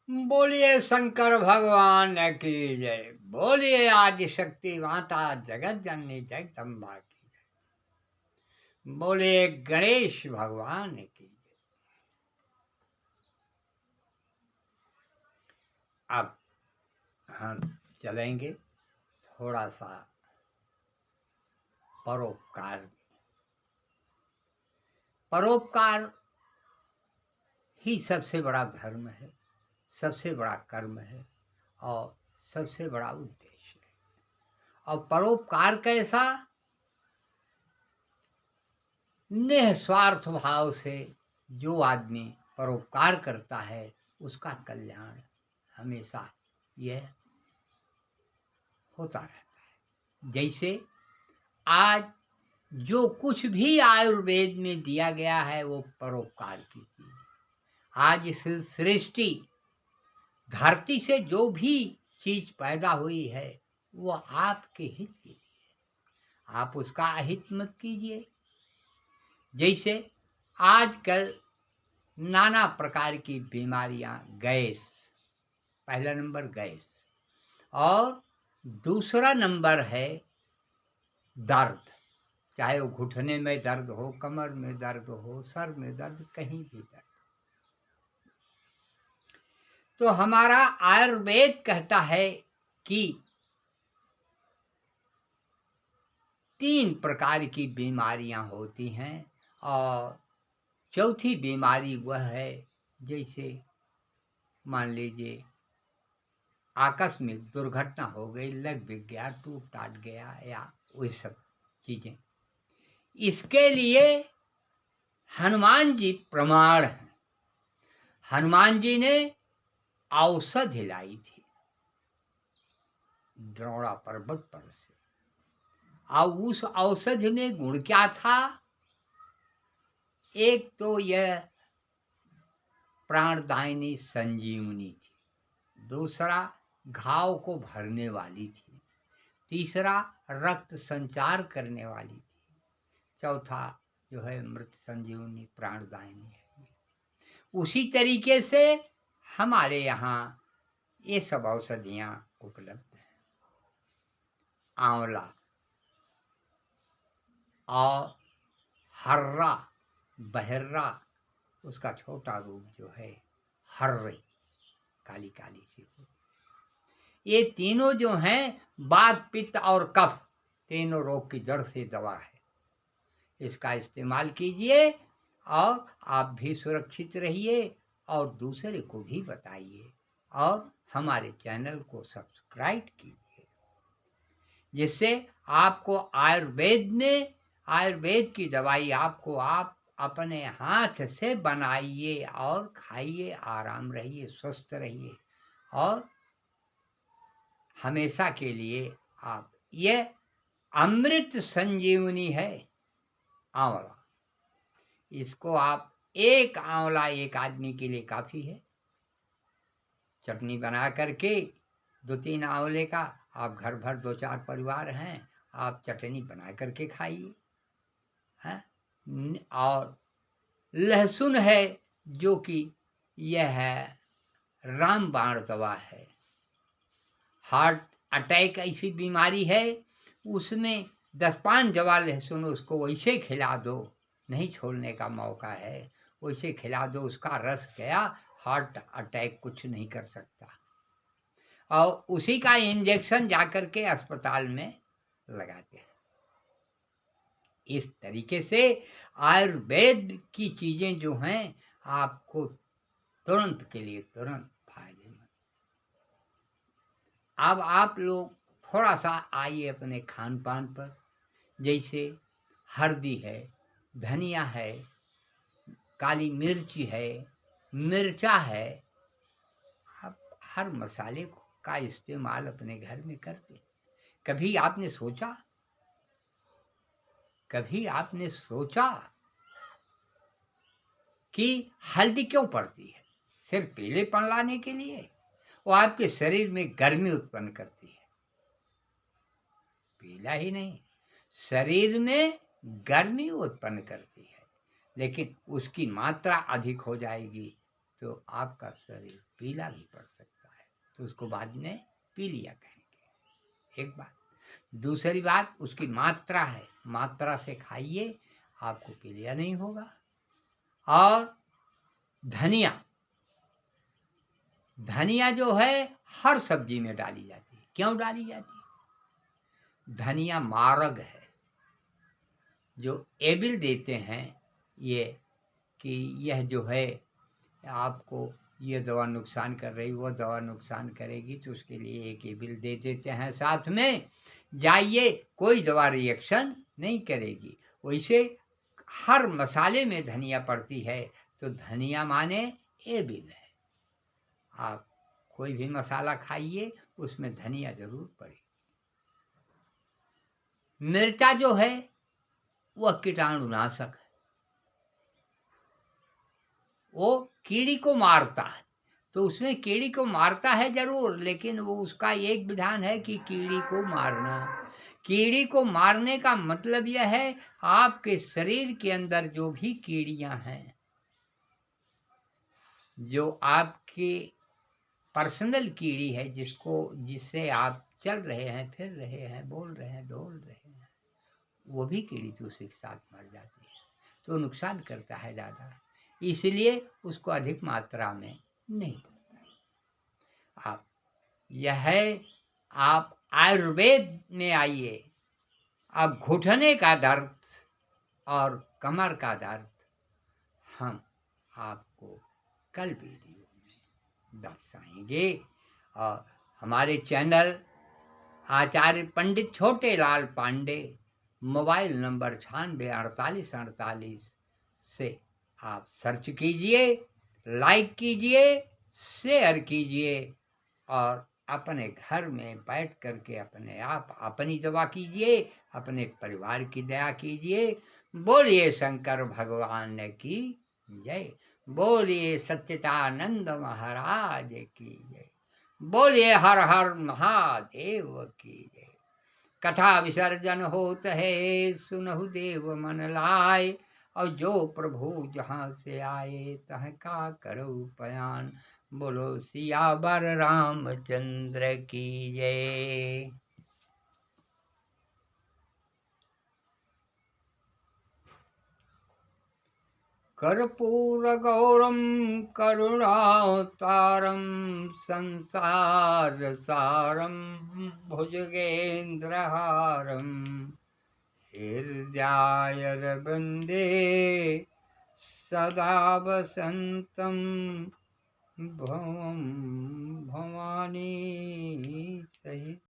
बोलिए शंकर भगवान की जय। बोलिए आदि शक्ति माता जगत जननी जगदम्बा की जय। बोलिए गणेश भगवान की जय। अब हम चलेंगे थोड़ा सा परोपकार। परोपकार ही सबसे बड़ा धर्म है, सबसे बड़ा कर्म है और सबसे बड़ा उद्देश्य है। और परोपकार कैसा? निस्वार्थ भाव से जो आदमी परोपकार करता है उसका कल्याण हमेशा यह होता रहता है। जैसे आज जो कुछ भी आयुर्वेद में दिया गया है वो परोपकार की चीज है। आज इस सृष्टि धरती से जो भी चीज पैदा हुई है वो आपके हित के लिए, आप उसका अहित मत कीजिए। जैसे आजकल नाना प्रकार की बीमारियां, गैस, पहला नंबर गैस, और दूसरा नंबर है दर्द। चाहे वो घुटने में दर्द हो, कमर में दर्द हो, सर में दर्द, कहीं भी दर्द। तो हमारा आयुर्वेद कहता है कि 3 प्रकार की बीमारियां होती हैं और चौथी बीमारी वह है जैसे मान लीजिए आकस्मिक दुर्घटना हो गई, लग बिग गया, टूट टाट गया, या वही सब चीजें। इसके लिए हनुमान जी प्रमाण हैं। हनुमान जी ने औषधि लाई थी द्रोणा पर्वत पर से, और उस औषधि में गुण क्या था? एक तो यह प्राणदायिनी संजीवनी थी, दूसरा घाव को भरने वाली थी, तीसरा रक्त संचार करने वाली थी, चौथा जो है मृत संजीवनी प्राणदायिनी है। उसी तरीके से हमारे यहाँ ये सब औषधियाँ उपलब्ध हैं। आंवला और हर्रा, बहर्रा, उसका छोटा रूप जो है हर्रे, काली काली सी होती। ये तीनों जो हैं वात, पित्त और कफ, तीनों रोग की जड़ से दवा है। इसका इस्तेमाल कीजिए और आप भी सुरक्षित रहिए और दूसरे को भी बताइए और हमारे चैनल को सब्सक्राइब कीजिए, जिससे आपको आयुर्वेद की दवाई आपको आप अपने हाथ से बनाइए और खाइए, आराम रहिए, स्वस्थ रहिए और हमेशा के लिए आप। ये अमृत संजीवनी है आंवला। इसको आप एक आंवला एक आदमी के लिए काफी है। चटनी बना करके 2-3 आंवले का, आप घर भर 2-4 परिवार हैं, आप चटनी बना करके खाइए। और लहसुन है जो कि यह है रामबाण दवा है। हार्ट अटैक ऐसी बीमारी है, उसमें 10-5 जवा लहसुन उसको वैसे खिला दो, नहीं छोड़ने का मौका है, वैसे खिला दो, उसका रस गया, हार्ट अटैक कुछ नहीं कर सकता। और उसी का इंजेक्शन जाकर के अस्पताल में लगाते हैं। इस तरीके से आयुर्वेद की चीजें जो हैं आपको तुरंत के लिए तुरंत फायदेमंद। अब आप लोग थोड़ा सा आइए अपने खान पान पर। जैसे हल्दी है, धनिया है, काली मिर्ची है, मिर्चा है, आप हर मसाले का इस्तेमाल अपने घर में करते। कभी आपने सोचा कि हल्दी क्यों पड़ती है? सिर्फ पीलेपन लाने के लिए? वो आपके शरीर में गर्मी उत्पन्न करती है। पीला ही नहीं, शरीर में गर्मी उत्पन्न करती है, लेकिन उसकी मात्रा अधिक हो जाएगी तो आपका शरीर पीला भी पड़ सकता है, तो उसको बाद में पीलिया कहेंगे। एक बात। दूसरी बात, उसकी मात्रा है, मात्रा से खाइए, आपको पीलिया नहीं होगा। और धनिया, धनिया जो है हर सब्जी में डाली जाती है। क्यों डाली जाती है? धनिया मारक है। जो एबिल देते हैं ये कि यह जो है आपको ये दवा नुकसान कर रही, वो दवा नुकसान करेगी, तो उसके लिए एक एबिल दे देते हैं साथ में, जाइए, कोई दवा रिएक्शन नहीं करेगी। वैसे हर मसाले में धनिया पड़ती है, तो धनिया माने एबिल है। आप कोई भी मसाला खाइए, उसमें धनिया जरूर पड़ेगी। मिर्चा जो है वह कीटाणुनाशक है, वो कीड़ी को मारता है, तो उसमें कीड़ी को मारता है जरूर, लेकिन वो उसका एक विधान है कि कीड़ी को मारना। कीड़ी को मारने का मतलब यह है, आपके शरीर के अंदर जो भी कीड़ियां हैं, जो आपकी पर्सनल कीड़ी है, जिससे आप चल रहे हैं, फिर रहे हैं, बोल रहे हैं, डोल रहे हैं, वो भी कीड़ी तो उसी के साथ मर जाती है, तो नुकसान करता है ज़्यादा, इसलिए उसको अधिक मात्रा में नहीं करता। आप यह है, आप आयुर्वेद में आइए, अब घुटने का दर्द और कमर का दर्द हम आपको कल वीडियो में दर्शाएंगे। और हमारे चैनल आचार्य पंडित छोटे लाल पांडे, मोबाइल नंबर 964848 से आप सर्च कीजिए, लाइक कीजिए, शेयर कीजिए, और अपने घर में बैठ करके अपने आप अपनी दवा कीजिए, अपने परिवार की दया कीजिए। बोलिए शंकर भगवान की जय, बोलिए सच्चिदानंद महाराज की जय, बोलिए हर हर महादेव की जय। कथा विसर्जन होत है, सुनहु देव मन लाए, और जो प्रभु जहाँ से आए, तह का करो पयान। बोलो सियावर रामचंद्र की जय। कर्पूर गौरम करुणावतारम संसार सारम भुजगेन्द्रहारम हृदयारविंदे सदा वसन्तं भवम्